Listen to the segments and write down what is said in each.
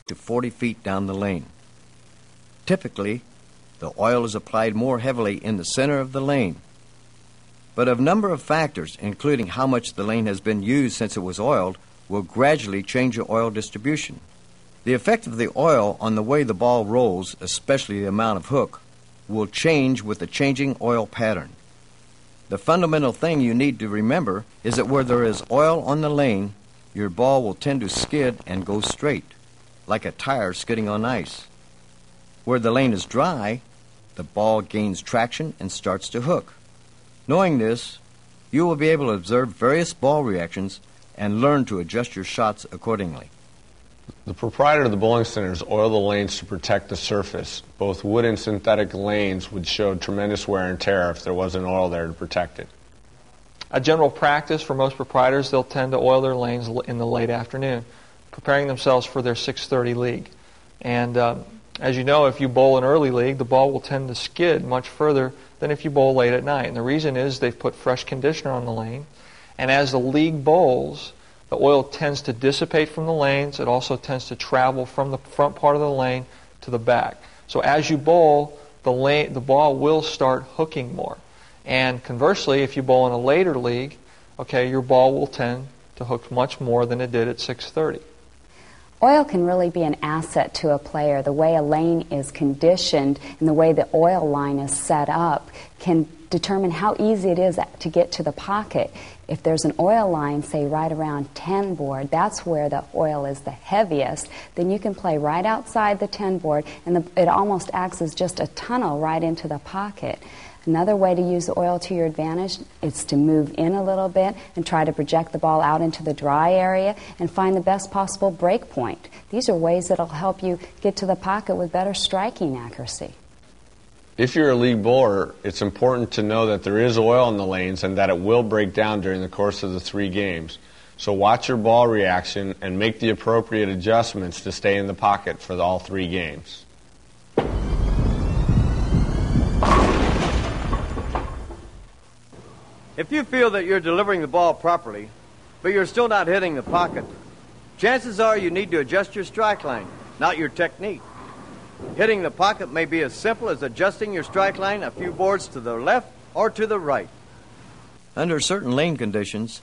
to 40 feet down the lane. Typically, the oil is applied more heavily in the center of the lane. But a number of factors, including how much the lane has been used since it was oiled, will gradually change the oil distribution. The effect of the oil on the way the ball rolls, especially the amount of hook, will change with the changing oil pattern. The fundamental thing you need to remember is that where there is oil on the lane, your ball will tend to skid and go straight, like a tire skidding on ice. Where the lane is dry, the ball gains traction and starts to hook. Knowing this, you will be able to observe various ball reactions and learn to adjust your shots accordingly. The proprietor of the bowling centers oil the lanes to protect the surface. Both wood and synthetic lanes would show tremendous wear and tear if there wasn't oil there to protect it. A general practice for most proprietors, they'll tend to oil their lanes in the late afternoon, preparing themselves for their 6:30 league. And as you know, if you bowl an early league, the ball will tend to skid much further than if you bowl late at night. And the reason is they've put fresh conditioner on the lane. And as the league bowls, the oil tends to dissipate from the lanes. It also tends to travel from the front part of the lane to the back. So as you bowl, the ball will start hooking more. And conversely, if you bowl in a later league, okay, your ball will tend to hook much more than it did at 6:30. Oil can really be an asset to a player. The way a lane is conditioned and the way the oil line is set up can determine how easy it is to get to the pocket. If there's an oil line, say right around 10 board, that's where the oil is the heaviest, then you can play right outside the 10 board and it almost acts as just a tunnel right into the pocket. Another way to use the oil to your advantage is to move in a little bit and try to project the ball out into the dry area and find the best possible break point. These are ways that will help you get to the pocket with better striking accuracy. If you're a league bowler, it's important to know that there is oil in the lanes and that it will break down during the course of the 3 games. So watch your ball reaction and make the appropriate adjustments to stay in the pocket for all 3 games. If you feel that you're delivering the ball properly, but you're still not hitting the pocket, chances are you need to adjust your strike line, not your technique. Hitting the pocket may be as simple as adjusting your strike line a few boards to the left or to the right. Under certain lane conditions,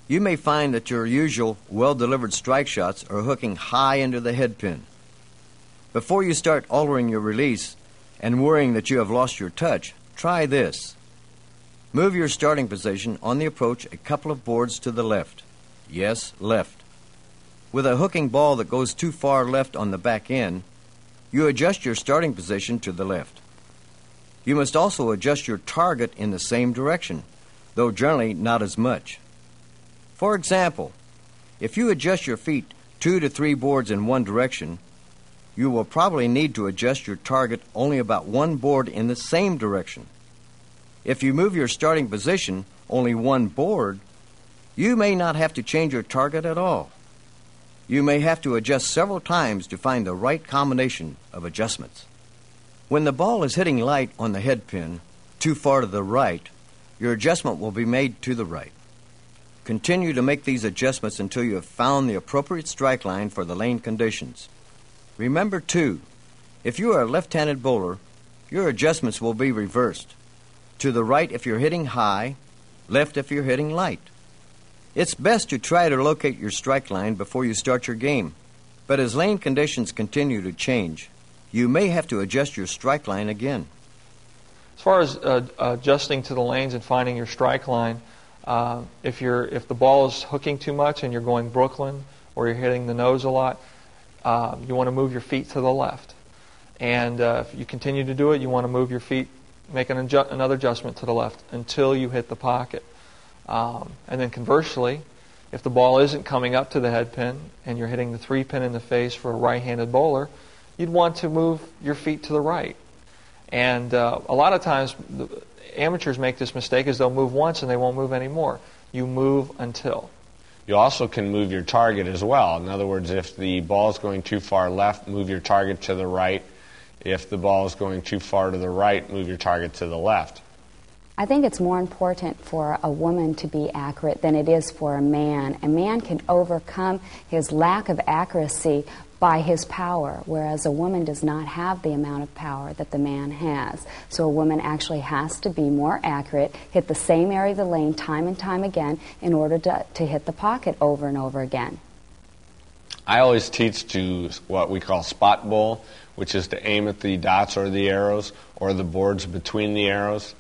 you may find that your usual well-delivered strike shots are hooking high into the head pin. Before you start altering your release and worrying that you have lost your touch, try this. Move your starting position on the approach a couple of boards to the left. Yes, left. With a hooking ball that goes too far left on the back end, you adjust your starting position to the left. You must also adjust your target in the same direction, though generally not as much. For example, if you adjust your feet 2 to 3 boards in one direction, you will probably need to adjust your target only about 1 board in the same direction. If you move your starting position only 1 board, you may not have to change your target at all. You may have to adjust several times to find the right combination of adjustments. When the ball is hitting light on the head pin, too far to the right, your adjustment will be made to the right. Continue to make these adjustments until you have found the appropriate strike line for the lane conditions. Remember, too, if you are a left-handed bowler, your adjustments will be reversed. To the right if you're hitting high, left if you're hitting light. It's best to try to locate your strike line before you start your game. But as lane conditions continue to change, you may have to adjust your strike line again. As far as adjusting to the lanes and finding your strike line, if the ball is hooking too much and you're going Brooklyn or you're hitting the nose a lot, you want to move your feet to the left. And if you continue to do it, you want to move your feet, make another adjustment to the left until you hit the pocket. And then conversely, if the ball isn't coming up to the head pin and you're hitting the 3 pin in the face for a right-handed bowler, you'd want to move your feet to the right. And a lot of times, amateurs make this mistake is they'll move once and they won't move anymore. You move until. You also can move your target as well. In other words, if the ball is going too far left, move your target to the right. If the ball is going too far to the right, move your target to the left. I think it's more important for a woman to be accurate than it is for a man. A man can overcome his lack of accuracy by his power, whereas a woman does not have the amount of power that the man has. So a woman actually has to be more accurate, hit the same area of the lane time and time again in order to hit the pocket over and over again. I always teach to what we call spot bowl, which is to aim at the dots or the arrows or the boards between the arrows.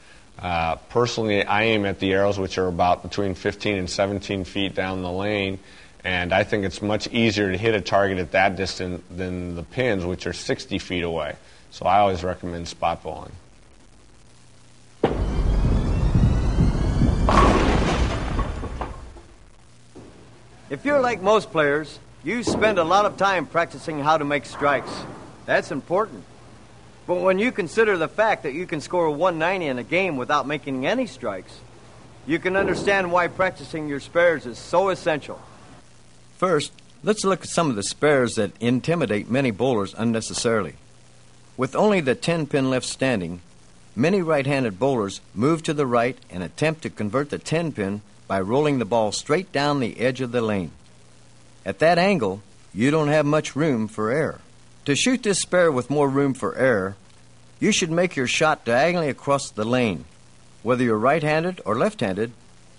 Personally, I aim at the arrows, which are about between 15 and 17 feet down the lane, and I think it's much easier to hit a target at that distance than the pins, which are 60 feet away. So I always recommend spot bowling. If you're like most players, you spend a lot of time practicing how to make strikes. That's important. But when you consider the fact that you can score 190 in a game without making any strikes, you can understand why practicing your spares is so essential. First, let's look at some of the spares that intimidate many bowlers unnecessarily. With only the 10-pin left standing, many right-handed bowlers move to the right and attempt to convert the 10-pin by rolling the ball straight down the edge of the lane. At that angle, you don't have much room for error. To shoot this spare with more room for error, you should make your shot diagonally across the lane. Whether you're right-handed or left-handed,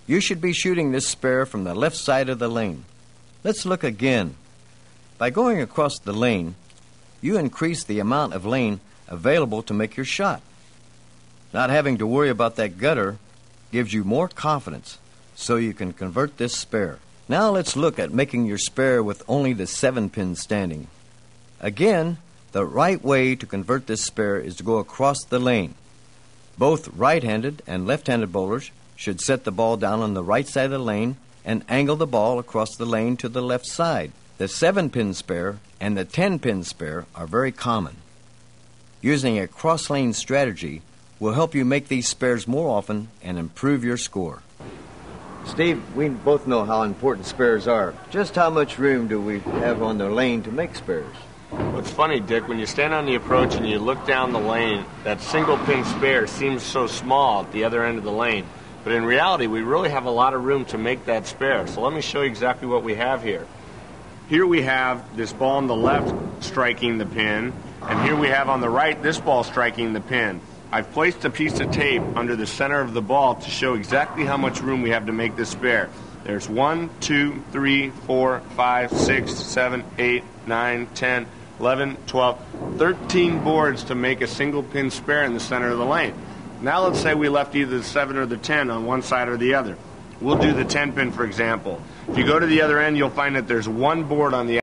you should be shooting this spare from the left side of the lane. Let's look again. By going across the lane, you increase the amount of lane available to make your shot. Not having to worry about that gutter gives you more confidence, so you can convert this spare. Now let's look at making your spare with only the 7-pin standing. Again, the right way to convert this spare is to go across the lane. Both right-handed and left-handed bowlers should set the ball down on the right side of the lane and angle the ball across the lane to the left side. The 7-pin spare and the 10-pin spare are very common. Using a cross-lane strategy will help you make these spares more often and improve your score. Steve, we both know how important spares are. Just how much room do we have on the lane to make spares? Well, it's funny, Dick, when you stand on the approach and you look down the lane, that single pin spare seems so small at the other end of the lane. But in reality, we really have a lot of room to make that spare. So let me show you exactly what we have here. Here we have this ball on the left striking the pin, and here we have on the right this ball striking the pin. I've placed a piece of tape under the center of the ball to show exactly how much room we have to make this spare. There's 1, 2, 3, 4, 5, 6, 7, 8, 9, 10, 11, 12, 13 boards to make a single pin spare in the center of the lane. Now let's say we left either the 7 or the 10 on one side or the other. We'll do the 10 pin, for example. If you go to the other end, you'll find that there's one board on the